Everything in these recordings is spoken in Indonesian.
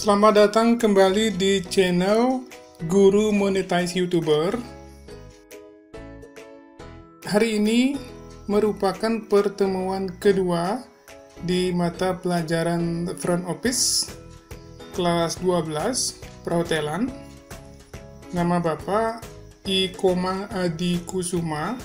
Selamat datang kembali di channel Guru Monetize YouTuber. Hari ini merupakan pertemuan kedua di mata pelajaran Front Office kelas 12 perhotelan. Nama Bapak I. Adi Kusuma.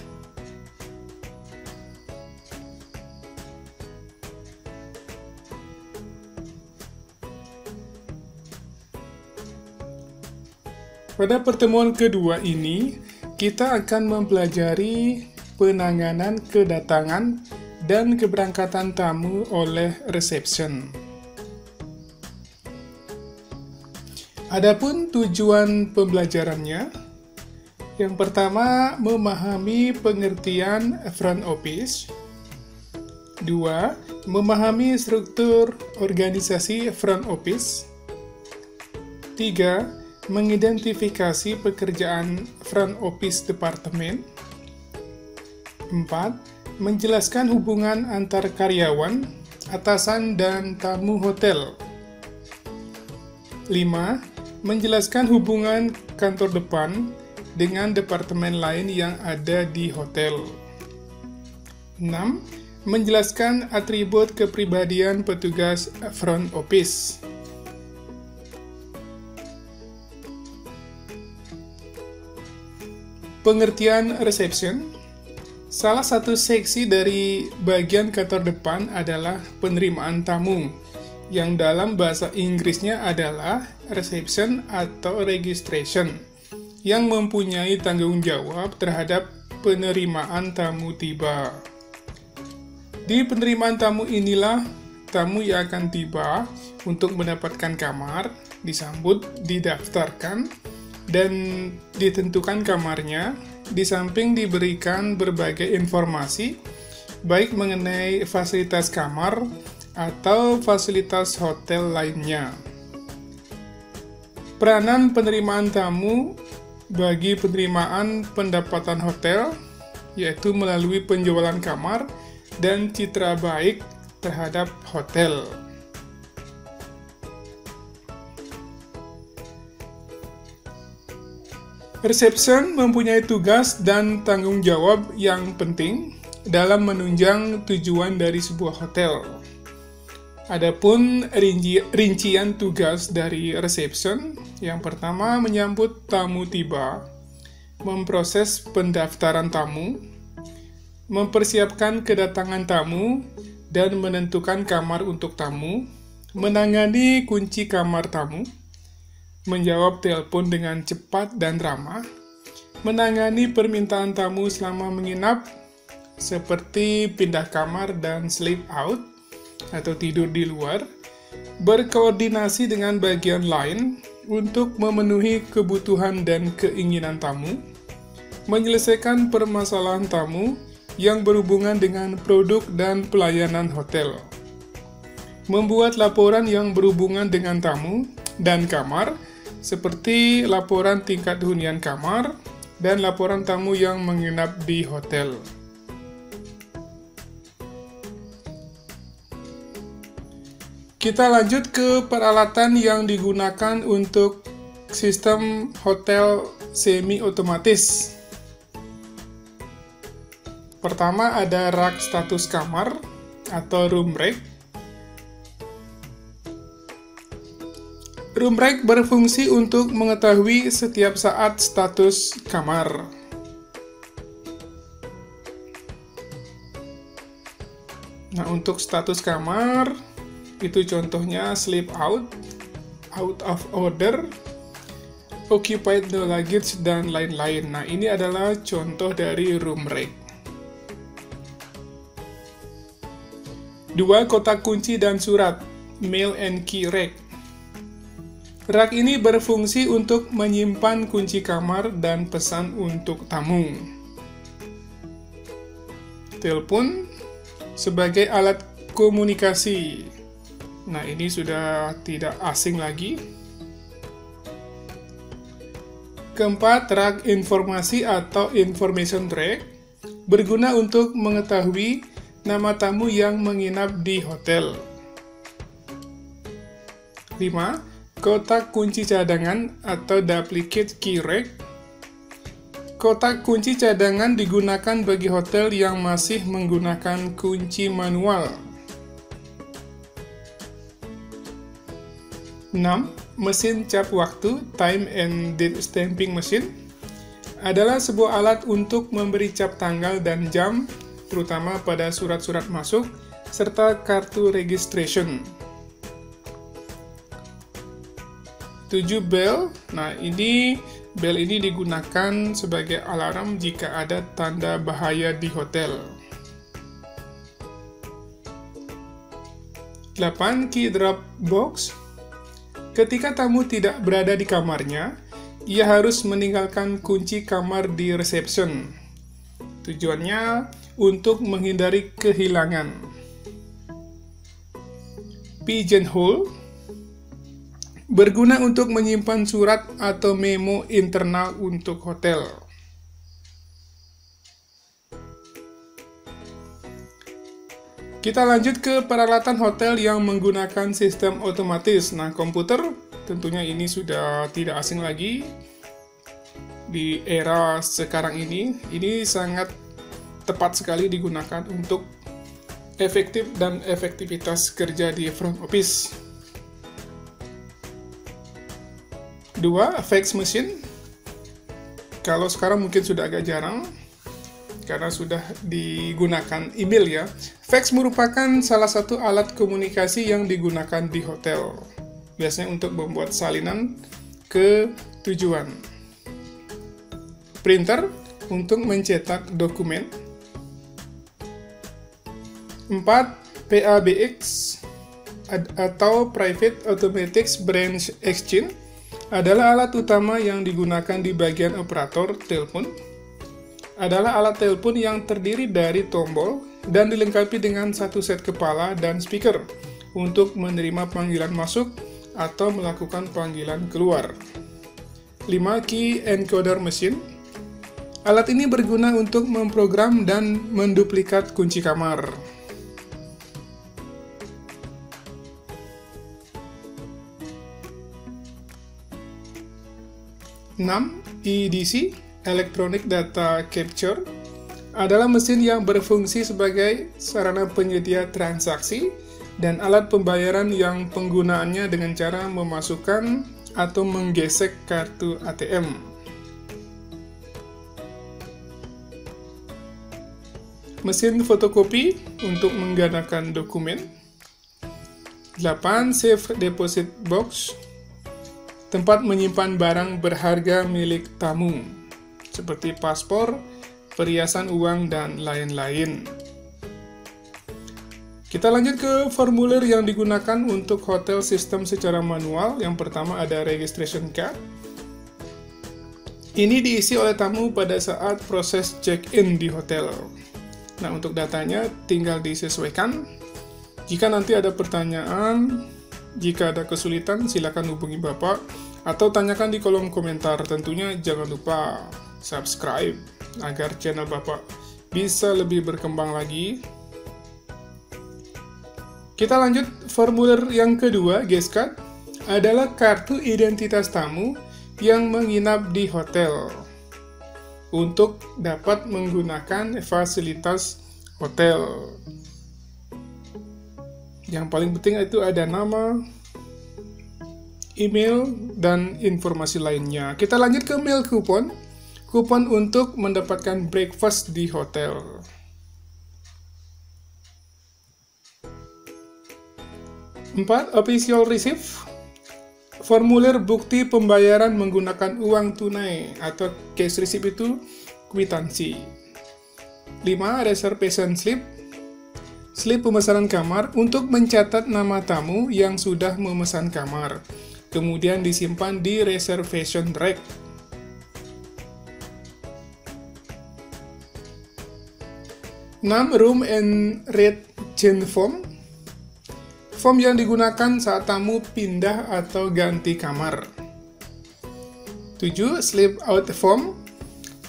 Pada pertemuan kedua ini, kita akan mempelajari penanganan kedatangan dan keberangkatan tamu oleh reception. Adapun tujuan pembelajarannya, yang pertama, memahami pengertian front office. 2. Memahami struktur organisasi front office. 3. Mengidentifikasi pekerjaan front office departemen. 4. Menjelaskan hubungan antar karyawan, atasan, dan tamu hotel. 5. Menjelaskan hubungan kantor depan dengan departemen lain yang ada di hotel. 6. Menjelaskan atribut kepribadian petugas front office. Pengertian reception. Salah satu seksi dari bagian kantor depan adalah penerimaan tamu, yang dalam bahasa Inggrisnya adalah reception atau registration, yang mempunyai tanggung jawab terhadap penerimaan tamu tiba. Di penerimaan tamu inilah tamu yang akan tiba untuk mendapatkan kamar, disambut, didaftarkan, dan ditentukan kamarnya, di samping diberikan berbagai informasi, baik mengenai fasilitas kamar atau fasilitas hotel lainnya. Peranan penerimaan tamu bagi penerimaan pendapatan hotel, yaitu melalui penjualan kamar dan citra baik terhadap hotel. Reception mempunyai tugas dan tanggung jawab yang penting dalam menunjang tujuan dari sebuah hotel. Adapun rincian tugas dari reception, yang pertama menyambut tamu tiba, memproses pendaftaran tamu, mempersiapkan kedatangan tamu, dan menentukan kamar untuk tamu, menangani kunci kamar tamu, menjawab telepon dengan cepat dan ramah, menangani permintaan tamu selama menginap, seperti pindah kamar dan sleep out, atau tidur di luar, berkoordinasi dengan bagian lain untuk memenuhi kebutuhan dan keinginan tamu, menyelesaikan permasalahan tamu yang berhubungan dengan produk dan pelayanan hotel, membuat laporan yang berhubungan dengan tamu dan kamar, seperti laporan tingkat hunian kamar dan laporan tamu yang menginap di hotel. Kita lanjut ke peralatan yang digunakan untuk sistem hotel semi-otomatis. Pertama ada rak status kamar atau room rack. Room rack berfungsi untuk mengetahui setiap saat status kamar. Nah, untuk status kamar, itu contohnya sleep out, out of order, occupied no luggage, dan lain-lain. Nah, ini adalah contoh dari room rack. 2. Kotak kunci dan surat, mail and key rack. Rak ini berfungsi untuk menyimpan kunci kamar dan pesan untuk tamu. Telepon sebagai alat komunikasi. Nah, ini sudah tidak asing lagi. Keempat, rak informasi atau information track berguna untuk mengetahui nama tamu yang menginap di hotel. 5. kotak kunci cadangan atau duplicate key rack. Kotak kunci cadangan digunakan bagi hotel yang masih menggunakan kunci manual. 6. Mesin cap waktu (time and date stamping machine) adalah sebuah alat untuk memberi cap tanggal dan jam, terutama pada surat-surat masuk serta kartu registration. 7. Bell. Nah, bell ini digunakan sebagai alarm jika ada tanda bahaya di hotel. 8. Key drop box. Ketika tamu tidak berada di kamarnya, ia harus meninggalkan kunci kamar di reception. Tujuannya untuk menghindari kehilangan. Pigeonhole berguna untuk menyimpan surat atau memo internal untuk hotel. Kita lanjut ke peralatan hotel yang menggunakan sistem otomatis. Nah, komputer tentunya ini sudah tidak asing lagi di era sekarang ini. Ini sangat tepat sekali digunakan untuk efektif dan efektivitas kerja di front office. 2. Fax machine. Kalau sekarang mungkin sudah agak jarang karena sudah digunakan email ya. Fax merupakan salah satu alat komunikasi yang digunakan di hotel, biasanya untuk membuat salinan ke tujuan. Printer untuk mencetak dokumen. 4. PABX atau Private Automatic Branch Exchange adalah alat utama yang digunakan di bagian operator telepon. Adalah alat telepon yang terdiri dari tombol dan dilengkapi dengan satu set kepala dan speaker untuk menerima panggilan masuk atau melakukan panggilan keluar. 5. Key encoder machine. Alat ini berguna untuk memprogram dan menduplikat kunci kamar. 6. EDC, Electronic Data Capture, adalah mesin yang berfungsi sebagai sarana penyedia transaksi dan alat pembayaran yang penggunaannya dengan cara memasukkan atau menggesek kartu ATM. Mesin fotokopi untuk menggandakan dokumen. 8. Safe Deposit Box, tempat menyimpan barang berharga milik tamu, seperti paspor, perhiasan uang, dan lain-lain. Kita lanjut ke formulir yang digunakan untuk hotel sistem secara manual. Yang pertama ada registration card. Ini diisi oleh tamu pada saat proses check-in di hotel. Nah, untuk datanya tinggal disesuaikan. Jika nanti ada pertanyaan, jika ada kesulitan, silakan hubungi Bapak atau tanyakan di kolom komentar. Tentunya jangan lupa subscribe agar channel Bapak bisa lebih berkembang lagi. Kita lanjut formulir yang kedua, guest card, adalah kartu identitas tamu yang menginap di hotel untuk dapat menggunakan fasilitas hotel. Yang paling penting itu ada nama, email, dan informasi lainnya. Kita lanjut ke meal coupon. Kupon untuk mendapatkan breakfast di hotel. Empat, official receipt. Formulir bukti pembayaran menggunakan uang tunai atau cash receipt itu kwitansi. 5. Reservation slip. Slip pemesanan kamar untuk mencatat nama tamu yang sudah memesan kamar, kemudian disimpan di reservation rack. 6. Room and rate change form. Form yang digunakan saat tamu pindah atau ganti kamar. 7. Sleep out form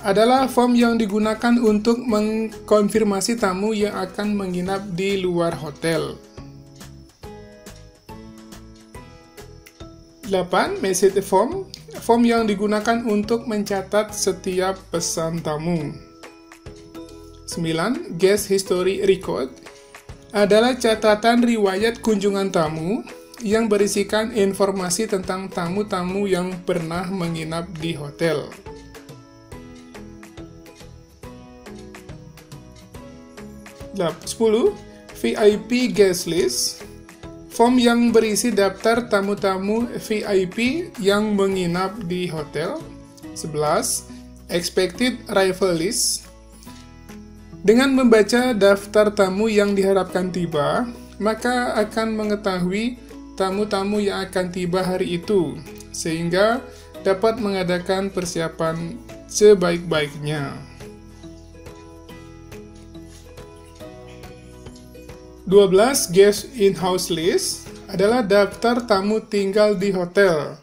adalah form yang digunakan untuk mengkonfirmasi tamu yang akan menginap di luar hotel. 8. 8. Message form. Form yang digunakan untuk mencatat setiap pesan tamu. 9. Guest history record adalah catatan riwayat kunjungan tamu yang berisikan informasi tentang tamu-tamu yang pernah menginap di hotel. 10. VIP guest list. Form yang berisi daftar tamu-tamu VIP yang menginap di hotel. 11. Expected arrival list. Dengan membaca daftar tamu yang diharapkan tiba, maka akan mengetahui tamu-tamu yang akan tiba hari itu, sehingga dapat mengadakan persiapan sebaik-baiknya. 12. Guest in-house list adalah daftar tamu tinggal di hotel.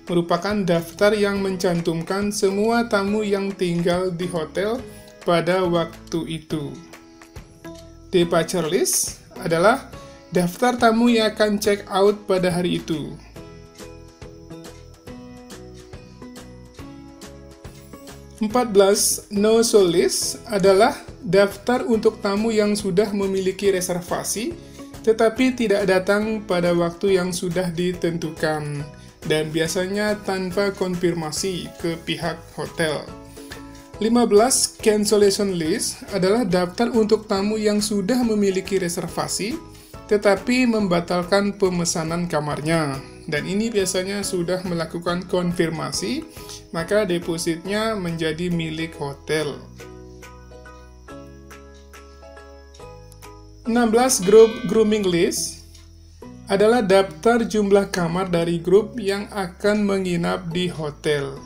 Merupakan daftar yang mencantumkan semua tamu yang tinggal di hotel pada waktu itu. Departure list adalah daftar tamu yang akan check out pada hari itu. 14. No-show list adalah daftar untuk tamu yang sudah memiliki reservasi, tetapi tidak datang pada waktu yang sudah ditentukan, dan biasanya tanpa konfirmasi ke pihak hotel. 15. Cancellation list adalah daftar untuk tamu yang sudah memiliki reservasi, tetapi membatalkan pemesanan kamarnya. Dan ini biasanya sudah melakukan konfirmasi, maka depositnya menjadi milik hotel. 16. Group grooming list adalah daftar jumlah kamar dari grup yang akan menginap di hotel.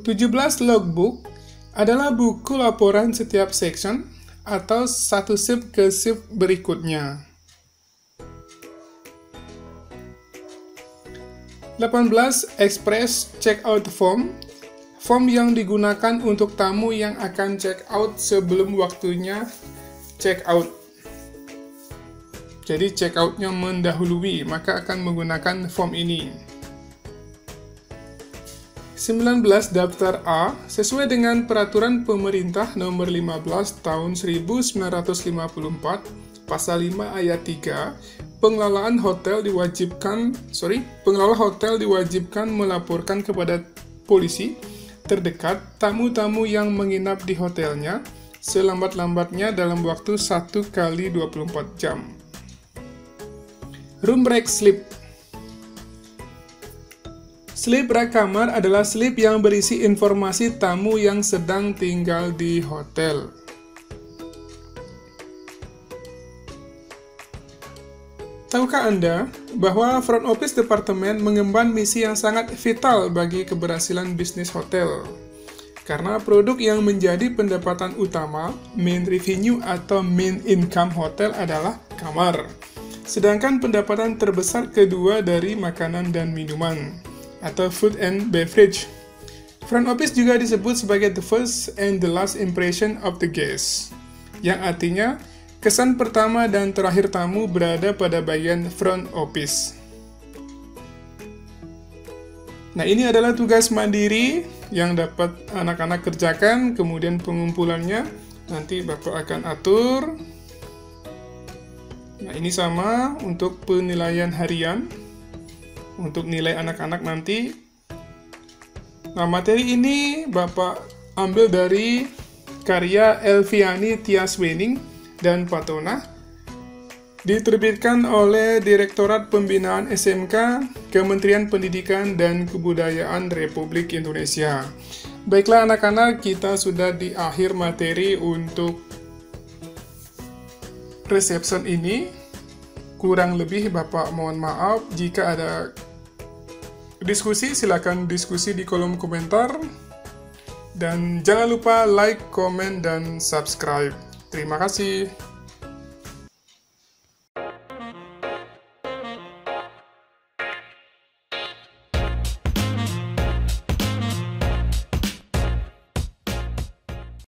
17. Logbook adalah buku laporan setiap section atau satu shift ke shift berikutnya. 18. Express check-out form. Form yang digunakan untuk tamu yang akan check-out sebelum waktunya check-out. Jadi check-out-nya mendahului, maka akan menggunakan form ini. 19. Daftar A. Sesuai dengan Peraturan Pemerintah Nomor 15 Tahun 1954, Pasal 5 Ayat 3, pengelola hotel diwajibkan melaporkan kepada polisi terdekat tamu-tamu yang menginap di hotelnya selambat-lambatnya dalam waktu 1 kali 24 jam. Room break slip. Slip rak kamar adalah slip yang berisi informasi tamu yang sedang tinggal di hotel. Tahukah Anda bahwa front office departemen mengemban misi yang sangat vital bagi keberhasilan bisnis hotel? Karena produk yang menjadi pendapatan utama, main revenue atau main income hotel adalah kamar. Sedangkan pendapatan terbesar kedua dari makanan dan minuman, atau food and beverage. Front office juga disebut sebagai the first and the last impression of the guest, yang artinya kesan pertama dan terakhir tamu berada pada bagian front office. Nah, ini adalah tugas mandiri yang dapat anak-anak kerjakan, kemudian pengumpulannya nanti Bapak akan atur. Nah, ini sama untuk penilaian harian, untuk nilai anak-anak nanti. Nah, materi ini Bapak ambil dari karya Elviani Tiaswening dan Patona, diterbitkan oleh Direktorat Pembinaan SMK, Kementerian Pendidikan dan Kebudayaan Republik Indonesia. Baiklah anak-anak, kita sudah di akhir materi untuk reception ini. Kurang lebih Bapak mohon maaf. Jika ada diskusi, silakan diskusi di kolom komentar. Dan jangan lupa like, komen, dan subscribe. Terima kasih.